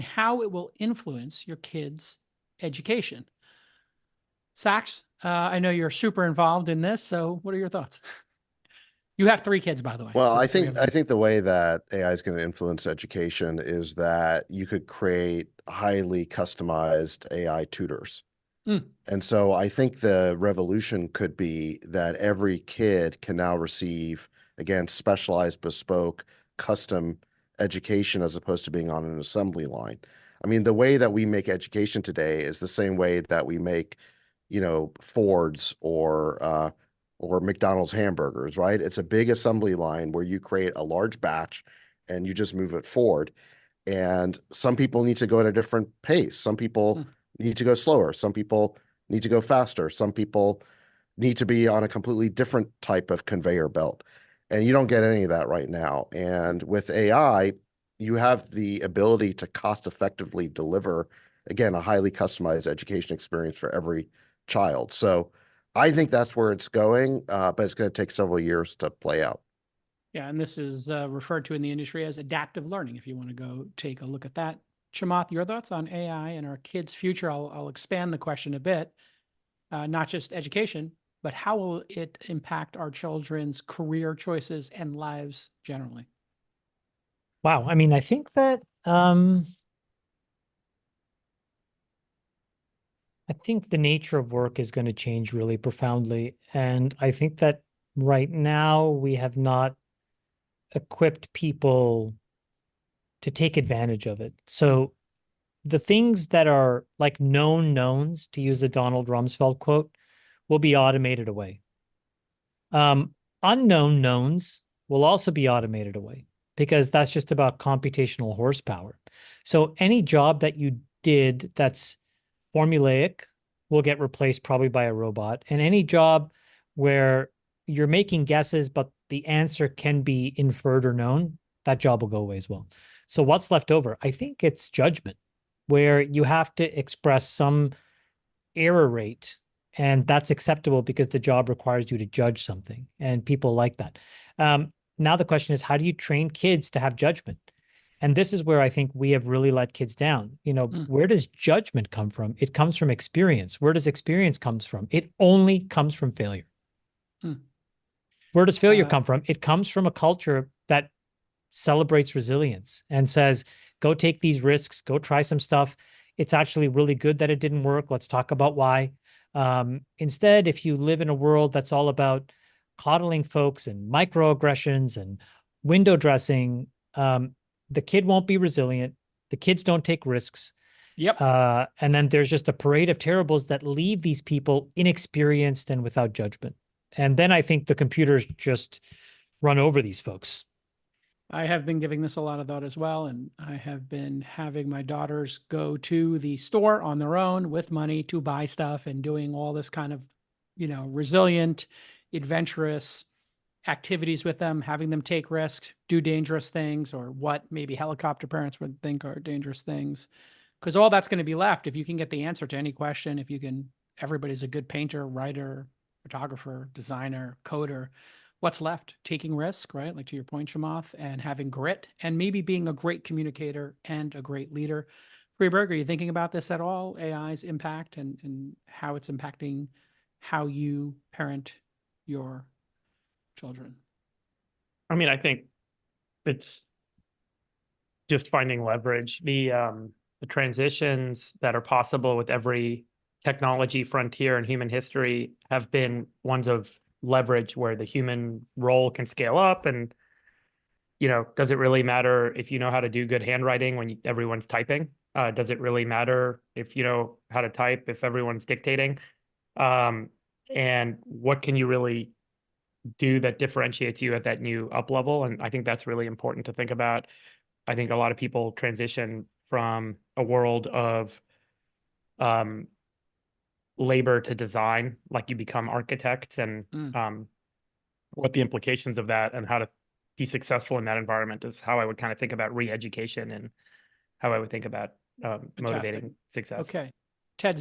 how it will influence your kids' education. Sax, I know you're super involved in this, so what are your thoughts? You have 3 kids, by the way, Well, for I the 3 think of I us. think the way that AI is going to influence education is that you could create highly customized AI tutors. Mm, And so I think the revolution could be that every kid can now receive, again, specialized, bespoke, custom education as opposed to being on an assembly line. I mean, the way that we make education today is the same way that we make, Fords or McDonald's hamburgers, right? It's a big assembly line where you create a large batch and you just move it forward. And some people need to go at a different pace. Some people mm. need to go slower. Some people need to go faster. Some people need to be on a completely different type of conveyor belt. And you don't get any of that right now. And with AI, you have the ability to cost effectively deliver, again, a highly customized education experience for every child. So I think that's where it's going, but it's going to take several years to play out. Yeah, and this is referred to in the industry as adaptive learning, if you want to go take a look at that. Chamath, your thoughts on AI and our kids' future? I'll expand the question a bit, not just education, but how will it impact our children's career choices and lives generally? Wow. I mean, I think that I think the nature of work is going to change really profoundly. And I think that right now we have not equipped people to take advantage of it. So the things that are like known knowns, to use the Donald Rumsfeld quote, will be automated away. Unknown knowns will also be automated away because that's just about computational horsepower. So any job that you did that's formulaic will get replaced probably by a robot. And any job where you're making guesses, but the answer can be inferred or known, that job will go away as well. So what's left over? I think it's judgment, where you have to express some error rate, and that's acceptable because the job requires you to judge something, and people like that. Now the question is, how do you train kids to have judgment? And this is where I think we have really let kids down. Mm, Where does judgment come from? It comes from experience. Where does experience comes from? It only comes from failure. mm. Where does failure Uh, come from? It comes from a culture that celebrates resilience and says, go take these risks, go try some stuff. It's actually really good that it didn't work. Let's talk about why. Instead, if you live in a world that's all about coddling folks and microaggressions and window dressing, the kid won't be resilient. The kids don't take risks. yep. And then there's just a parade of terribles that leave these people inexperienced and without judgment. And then I think the computers just run over these folks. I have been giving this a lot of thought as well, and I have been having my daughters go to the store on their own with money to buy stuff and doing all this kind of, resilient, adventurous activities with them, having them take risks, do dangerous things, or what maybe helicopter parents would think are dangerous things. Because all that's going to be left if you can get the answer to any question, if you can, everybody's a good painter, writer, photographer, designer, coder. What's left? Taking risk, right? Like to your point, Chamath, and having grit and maybe being a great communicator and a great leader. Freeberg, are you thinking about this at all? AI's impact and how it's impacting how you parent your children? I mean, I think it's just finding leverage. The transitions that are possible with every technology frontier in human history have been ones of leverage where the human role can scale up. And, does it really matter if you know how to do good handwriting when everyone's typing? Does it really matter if you know how to type if everyone's dictating? And what can you really do that differentiates you at that new up level? And I think that's really important to think about. I think a lot of people transition from a world of um, labor to design, like you become architects, and Mm. what the implications of that and how to be successful in that environment is how I would kind of think about re-education and how I would think about Fantastic. motivating success. Okay. Ted